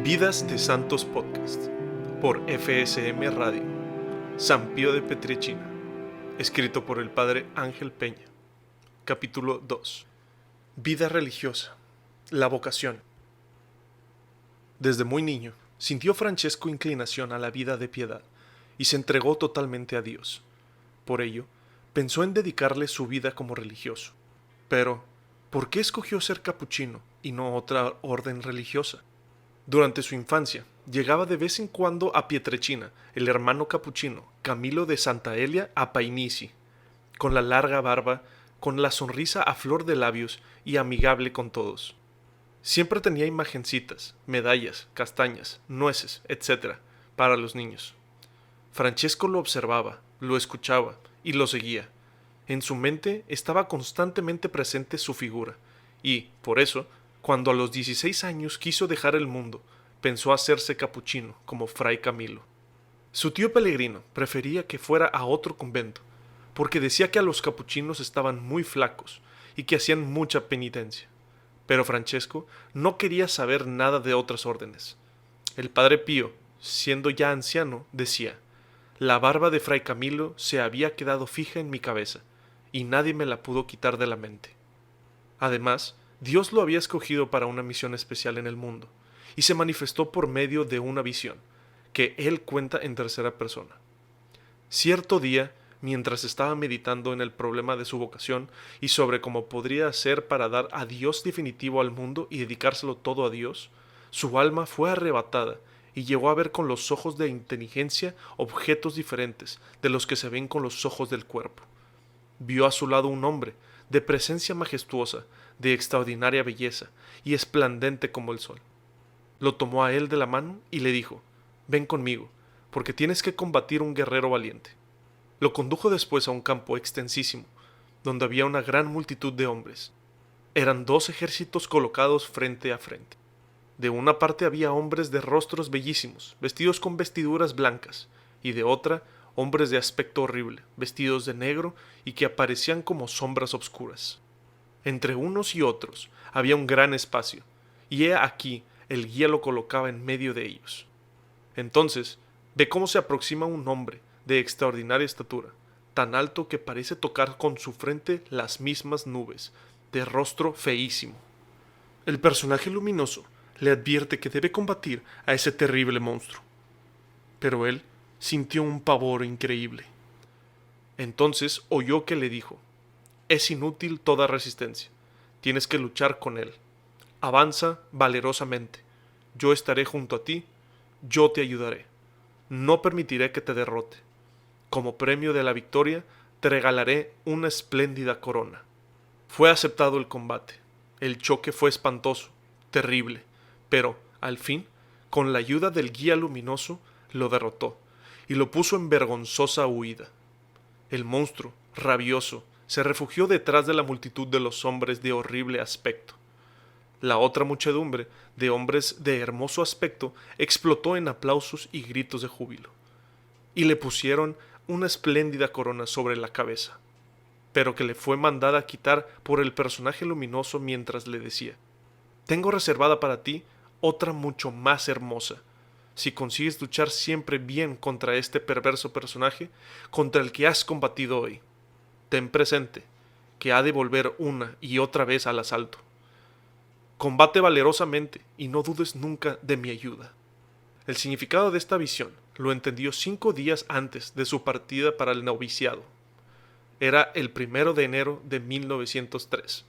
Vidas de Santos Podcast por FSM Radio, San Pío de Pietrelcina, escrito por el Padre Ángel Peña. Capítulo 2. Vida religiosa, la vocación. Desde muy niño, sintió Francesco inclinación a la vida de piedad y se entregó totalmente a Dios. Por ello, pensó en dedicarle su vida como religioso. Pero, ¿por qué escogió ser capuchino y no otra orden religiosa? Durante su infancia, llegaba de vez en cuando a Pietrelcina el hermano capuchino Camilo de Santa Elia a Painisi, con la larga barba, con la sonrisa a flor de labios y amigable con todos. Siempre tenía imagencitas, medallas, castañas, nueces, etc., para los niños. Francesco lo observaba, lo escuchaba y lo seguía. En su mente estaba constantemente presente su figura, y, por eso, cuando a los 16 años quiso dejar el mundo, pensó hacerse capuchino como Fray Camilo. Su tío Pellegrino prefería que fuera a otro convento, porque decía que a los capuchinos estaban muy flacos y que hacían mucha penitencia. Pero Francesco no quería saber nada de otras órdenes. El padre Pío, siendo ya anciano, decía: «La barba de Fray Camilo se había quedado fija en mi cabeza, y nadie me la pudo quitar de la mente». Además, Dios lo había escogido para una misión especial en el mundo, y se manifestó por medio de una visión, que él cuenta en tercera persona. Cierto día, mientras estaba meditando en el problema de su vocación y sobre cómo podría hacer para dar adiós definitivo al mundo y dedicárselo todo a Dios, su alma fue arrebatada y llegó a ver con los ojos de inteligencia objetos diferentes de los que se ven con los ojos del cuerpo. Vio a su lado un hombre, de presencia majestuosa, de extraordinaria belleza, y esplandente como el sol. Lo tomó a él de la mano y le dijo: «Ven conmigo, porque tienes que combatir un guerrero valiente». Lo condujo después a un campo extensísimo, donde había una gran multitud de hombres. Eran 2 ejércitos colocados frente a frente. De una parte había hombres de rostros bellísimos, vestidos con vestiduras blancas, y de otra, hombres de aspecto horrible, vestidos de negro y que aparecían como sombras obscuras. Entre unos y otros había un gran espacio, y he aquí el guía lo colocaba en medio de ellos. Entonces ve cómo se aproxima un hombre de extraordinaria estatura, tan alto que parece tocar con su frente las mismas nubes, de rostro feísimo. El personaje luminoso le advierte que debe combatir a ese terrible monstruo, pero él sintió un pavor increíble. Entonces oyó que le dijo: «Es inútil toda resistencia, tienes que luchar con él. Avanza valerosamente, yo estaré junto a ti, yo te ayudaré, no permitiré que te derrote. Como premio de la victoria te regalaré una espléndida corona». Fue aceptado el combate. El choque fue espantoso, terrible, pero, al fin, con la ayuda del guía luminoso, lo derrotó y lo puso en vergonzosa huida. El monstruo, rabioso, se refugió detrás de la multitud de los hombres de horrible aspecto. La otra muchedumbre de hombres de hermoso aspecto explotó en aplausos y gritos de júbilo, y le pusieron una espléndida corona sobre la cabeza, pero que le fue mandada quitar por el personaje luminoso mientras le decía: «Tengo reservada para ti otra mucho más hermosa, si consigues luchar siempre bien contra este perverso personaje contra el que has combatido hoy. Ten presente que ha de volver una y otra vez al asalto. Combate valerosamente y no dudes nunca de mi ayuda». El significado de esta visión lo entendió 5 días antes de su partida para el noviciado. Era el 1 de enero de 1903.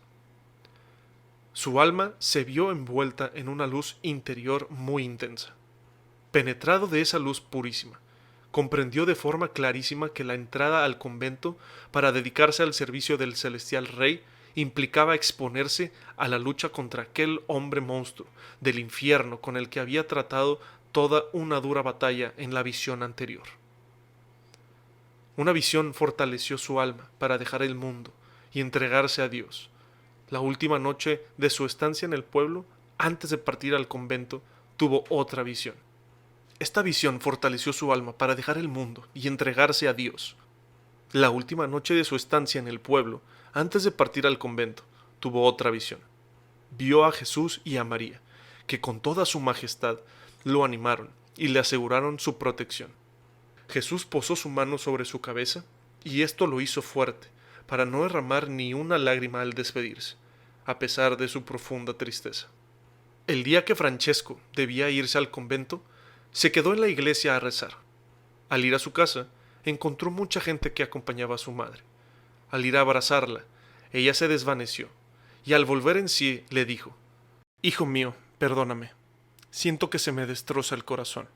Su alma se vio envuelta en una luz interior muy intensa. Penetrado de esa luz purísima, comprendió de forma clarísima que la entrada al convento para dedicarse al servicio del celestial Rey implicaba exponerse a la lucha contra aquel hombre monstruo del infierno con el que había tratado toda una dura batalla en la visión anterior. Una visión fortaleció su alma para dejar el mundo y entregarse a Dios. La última noche de su estancia en el pueblo, antes de partir al convento, tuvo otra visión. Esta visión fortaleció su alma para dejar el mundo y entregarse a Dios. La última noche de su estancia en el pueblo, antes de partir al convento, tuvo otra visión. Vio a Jesús y a María, que con toda su majestad lo animaron y le aseguraron su protección. Jesús posó su mano sobre su cabeza, y esto lo hizo fuerte, para no derramar ni una lágrima al despedirse, a pesar de su profunda tristeza. El día que Francesco debía irse al convento, se quedó en la iglesia a rezar. Al ir a su casa, encontró mucha gente que acompañaba a su madre. Al ir a abrazarla, ella se desvaneció, y al volver en sí le dijo: «Hijo mío, perdóname. Siento que se me destroza el corazón,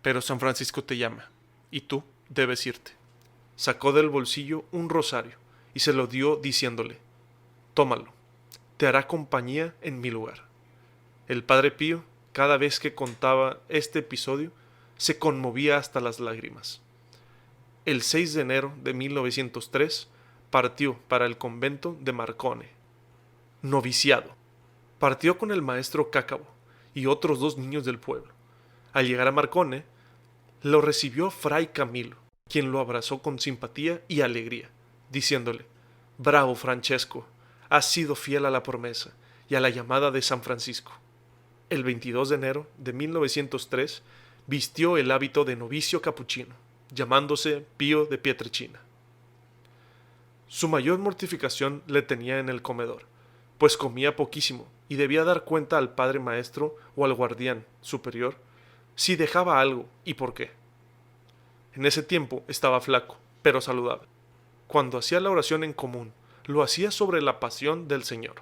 pero San Francisco te llama, y tú debes irte». Sacó del bolsillo un rosario y se lo dio diciéndole: «Tómalo, te hará compañía en mi lugar». El padre Pío, cada vez que contaba este episodio, se conmovía hasta las lágrimas. El 6 de enero de 1903 partió para el convento de Marcone. Noviciado. Partió con el maestro Cácabo y otros 2 niños del pueblo. Al llegar a Marcone, lo recibió Fray Camilo, quien lo abrazó con simpatía y alegría, diciéndole: «Bravo, Francesco, has sido fiel a la promesa y a la llamada de San Francisco». El 22 de enero de 1903 vistió el hábito de novicio capuchino, llamándose Pío de Pietrelcina. Su mayor mortificación le tenía en el comedor, pues comía poquísimo y debía dar cuenta al padre maestro o al guardián superior si dejaba algo y por qué. En ese tiempo estaba flaco, pero saludable. Cuando hacía la oración en común, lo hacía sobre la pasión del Señor,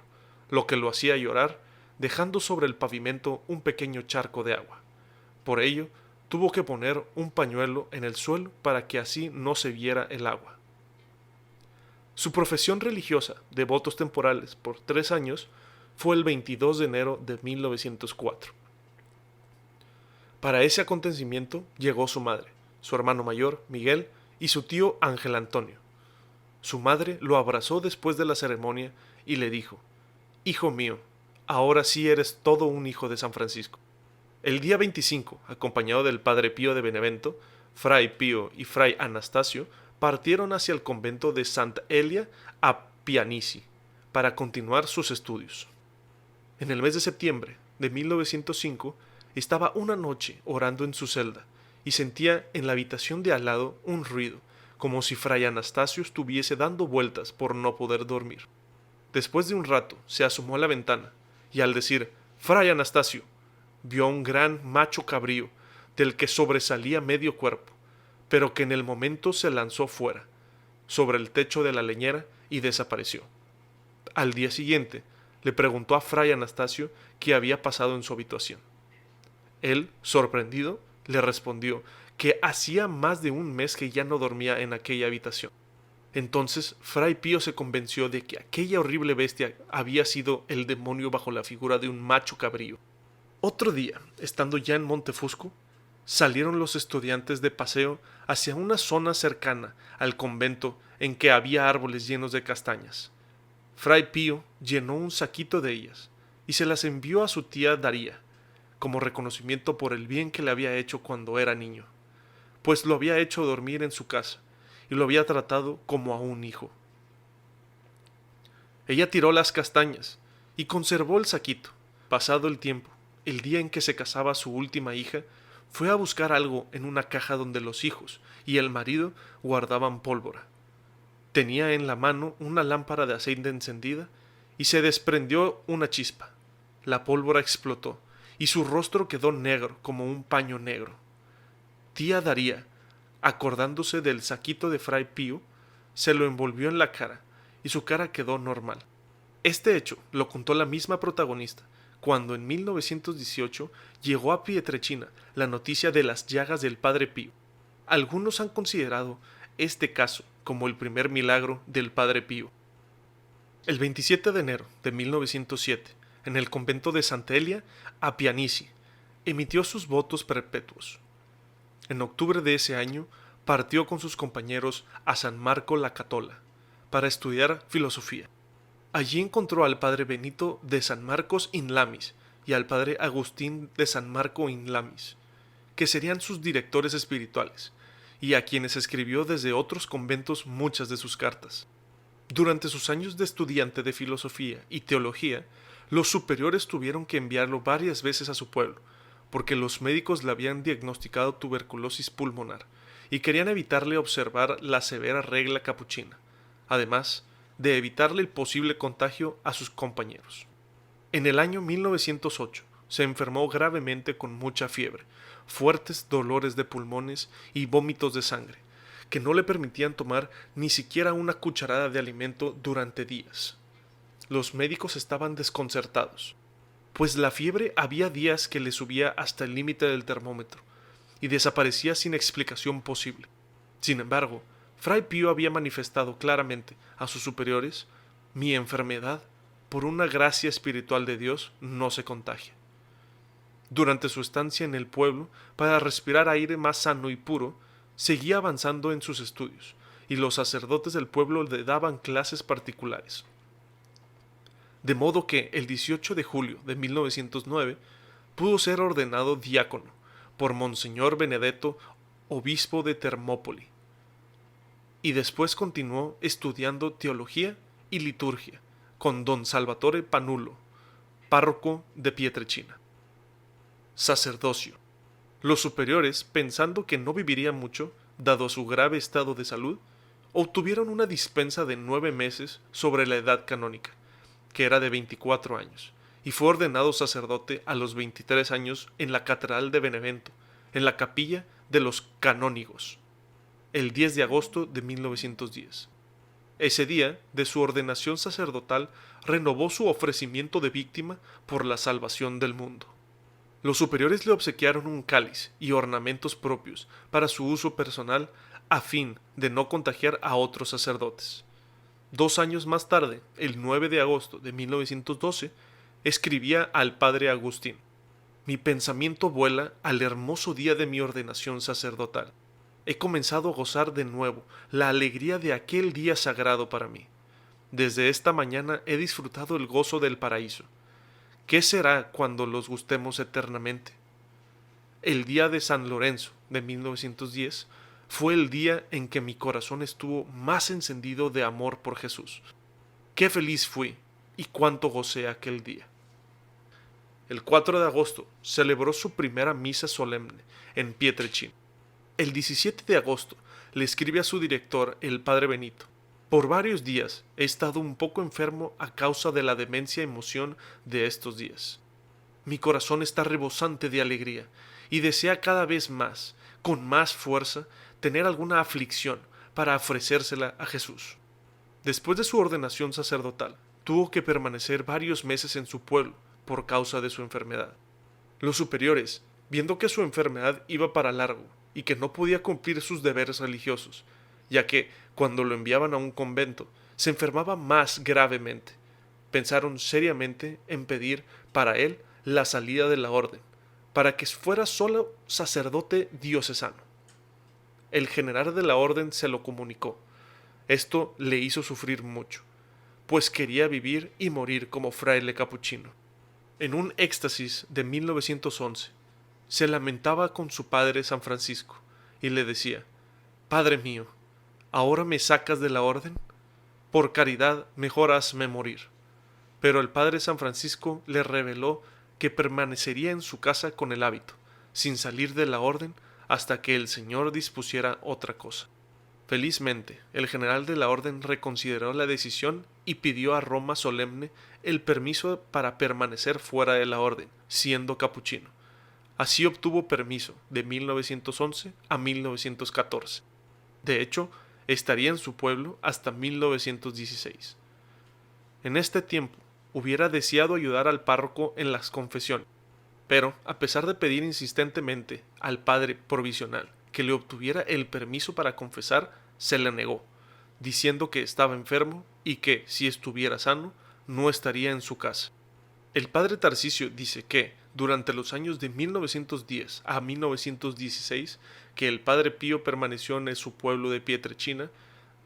lo que lo hacía llorar, dejando sobre el pavimento un pequeño charco de agua. Por ello, tuvo que poner un pañuelo en el suelo para que así no se viera el agua. Su profesión religiosa de votos temporales por 3 años fue el 22 de enero de 1904. Para ese acontecimiento llegó su madre, su hermano mayor, Miguel, y su tío Ángel Antonio. Su madre lo abrazó después de la ceremonia y le dijo: «Hijo mío, ahora sí eres todo un hijo de San Francisco». El día 25, acompañado del padre Pío de Benevento, Fray Pío y Fray Anastasio partieron hacia el convento de Santa Elia a Pianici para continuar sus estudios. En el mes de septiembre de 1905 estaba una noche orando en su celda y sentía en la habitación de al lado un ruido, como si Fray Anastasio estuviese dando vueltas por no poder dormir. Después de un rato se asomó a la ventana y al decir «Fray Anastasio», vio a un gran macho cabrío del que sobresalía medio cuerpo, pero que en el momento se lanzó fuera, sobre el techo de la leñera, y desapareció. Al día siguiente le preguntó a Fray Anastasio qué había pasado en su habitación. Él, sorprendido, le respondió que hacía más de un mes que ya no dormía en aquella habitación. Entonces Fray Pío se convenció de que aquella horrible bestia había sido el demonio bajo la figura de un macho cabrío. Otro día, estando ya en Montefusco, salieron los estudiantes de paseo hacia una zona cercana al convento en que había árboles llenos de castañas. Fray Pío llenó un saquito de ellas y se las envió a su tía Daría, como reconocimiento por el bien que le había hecho cuando era niño, pues lo había hecho dormir en su casa y lo había tratado como a un hijo. Ella tiró las castañas y conservó el saquito. Pasado el tiempo, el día en que se casaba su última hija, fue a buscar algo en una caja donde los hijos y el marido guardaban pólvora. Tenía en la mano una lámpara de aceite encendida y se desprendió una chispa. La pólvora explotó y su rostro quedó negro como un paño negro. Tía Daría, acordándose del saquito de Fray Pío, se lo envolvió en la cara y su cara quedó normal. Este hecho lo contó la misma protagonista cuando en 1918 llegó a Pietrelcina la noticia de las llagas del padre Pío. Algunos han considerado este caso como el primer milagro del padre Pío. El 27 de enero de 1907, en el convento de Santa Elia a Pianici, emitió sus votos perpetuos. En octubre de ese año partió con sus compañeros a San Marco la Catola para estudiar filosofía. Allí encontró al padre Benito de San Marcos in Lamis y al padre Agustín de San Marco in Lamis, que serían sus directores espirituales, y a quienes escribió desde otros conventos muchas de sus cartas. Durante sus años de estudiante de filosofía y teología, los superiores tuvieron que enviarlo varias veces a su pueblo, porque los médicos le habían diagnosticado tuberculosis pulmonar y querían evitarle observar la severa regla capuchina, además de evitarle el posible contagio a sus compañeros. En el año 1908 se enfermó gravemente con mucha fiebre, fuertes dolores de pulmones y vómitos de sangre, que no le permitían tomar ni siquiera una cucharada de alimento durante días. Los médicos estaban desconcertados, pues la fiebre había días que le subía hasta el límite del termómetro y desaparecía sin explicación posible. Sin embargo, Fray Pío había manifestado claramente a sus superiores: mi enfermedad, por una gracia espiritual de Dios, no se contagia. Durante su estancia en el pueblo, para respirar aire más sano y puro, seguía avanzando en sus estudios, y los sacerdotes del pueblo le daban clases particulares. De modo que el 18 de julio de 1909 pudo ser ordenado diácono por Monseñor Benedetto, obispo de Termópoli, y después continuó estudiando teología y liturgia con don Salvatore Panulo, párroco de Pietrelcina. Sacerdocio. Los superiores, pensando que no viviría mucho, dado su grave estado de salud, obtuvieron una dispensa de 9 meses sobre la edad canónica, que era de 24 años, y fue ordenado sacerdote a los 23 años en la Catedral de Benevento, en la capilla de los canónigos, el 10 de agosto de 1910. Ese día, de su ordenación sacerdotal, renovó su ofrecimiento de víctima por la salvación del mundo. Los superiores le obsequiaron un cáliz y ornamentos propios para su uso personal a fin de no contagiar a otros sacerdotes. 2 años más tarde, el 9 de agosto de 1912, escribía al padre Agustín: mi pensamiento vuela al hermoso día de mi ordenación sacerdotal. He comenzado a gozar de nuevo la alegría de aquel día sagrado para mí. Desde esta mañana he disfrutado el gozo del paraíso. ¿Qué será cuando los gustemos eternamente? El día de San Lorenzo de 1910 fue el día en que mi corazón estuvo más encendido de amor por Jesús. Qué feliz fui y cuánto gocé aquel día. El 4 de agosto celebró su primera misa solemne en Pietrelcina. El 17 de agosto le escribe a su director, el padre Benito: por varios días he estado un poco enfermo a causa de la demencia y emoción de estos días. Mi corazón está rebosante de alegría y desea cada vez más, con más fuerza, tener alguna aflicción para ofrecérsela a Jesús. Después de su ordenación sacerdotal, tuvo que permanecer varios meses en su pueblo por causa de su enfermedad. Los superiores, viendo que su enfermedad iba para largo y que no podía cumplir sus deberes religiosos, ya que, cuando lo enviaban a un convento, se enfermaba más gravemente, pensaron seriamente en pedir para él la salida de la orden, para que fuera solo sacerdote diocesano. El general de la orden se lo comunicó. Esto le hizo sufrir mucho, pues quería vivir y morir como fraile capuchino. En un éxtasis de 1911, se lamentaba con su padre San Francisco y le decía: Padre mío, ¿ahora me sacas de la orden? Por caridad, mejor hazme morir. Pero el padre San Francisco le reveló que permanecería en su casa con el hábito, sin salir de la orden, hasta que el Señor dispusiera otra cosa. Felizmente, el general de la orden reconsideró la decisión y pidió a Roma solemne el permiso para permanecer fuera de la orden, siendo capuchino. Así obtuvo permiso de 1911 a 1914. De hecho, estaría en su pueblo hasta 1916. En este tiempo, hubiera deseado ayudar al párroco en las confesiones, pero, a pesar de pedir insistentemente al padre provisional que le obtuviera el permiso para confesar, se le negó, diciendo que estaba enfermo y que, si estuviera sano, no estaría en su casa. El padre Tarcisio dice que, durante los años de 1910 a 1916, que el padre Pío permaneció en su pueblo de Pietrelcina,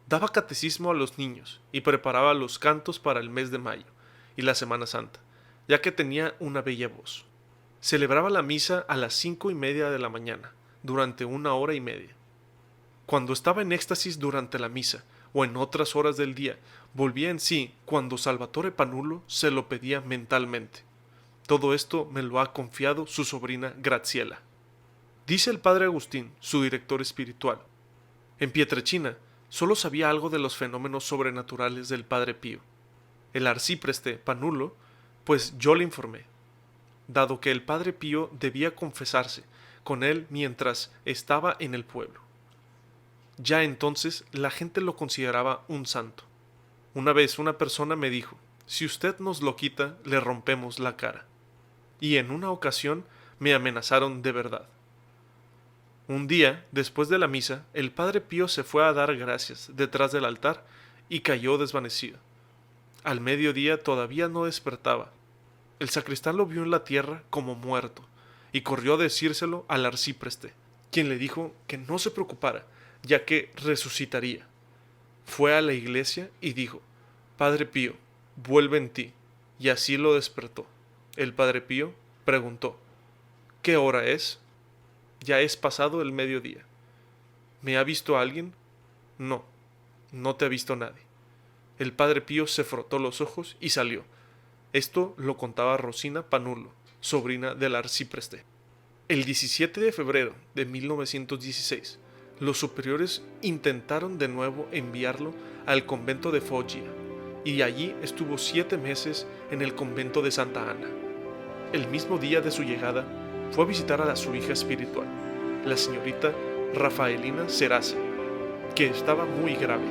daba catecismo a los niños y preparaba los cantos para el mes de mayo y la Semana Santa, ya que tenía una bella voz. Celebraba la misa a las 5:30 de la mañana, durante 1 hora y media. Cuando estaba en éxtasis durante la misa, o en otras horas del día, volvía en sí cuando Salvatore Panulo se lo pedía mentalmente. Todo esto me lo ha confiado su sobrina Graziella. Dice el padre Agustín, su director espiritual. En Pietrelcina solo sabía algo de los fenómenos sobrenaturales del padre Pío. El arcipreste Panullo, pues yo le informé, dado que el padre Pío debía confesarse con él mientras estaba en el pueblo. Ya entonces la gente lo consideraba un santo. Una vez una persona me dijo, si usted nos lo quita, le rompemos la cara. Y en una ocasión me amenazaron de verdad. Un día, después de la misa, el padre Pío se fue a dar gracias detrás del altar y cayó desvanecido. Al mediodía todavía no despertaba. El sacristán lo vio en la tierra como muerto y corrió a decírselo al arcipreste, quien le dijo que no se preocupara, ya que resucitaría. Fue a la iglesia y dijo, Padre Pío, vuelve en ti, y así lo despertó. El padre Pío preguntó, ¿qué hora es? Ya es pasado el mediodía. ¿Me ha visto alguien? No, no te ha visto nadie. El padre Pío se frotó los ojos y salió. Esto lo contaba Rosina Panullo, sobrina del arcipreste. El 17 de febrero de 1916, los superiores intentaron de nuevo enviarlo al convento de Foggia, y allí estuvo 7 meses en el convento de Santa Ana. El mismo día de su llegada, fue a visitar a su hija espiritual, la señorita Rafaelina Serasa, que estaba muy grave.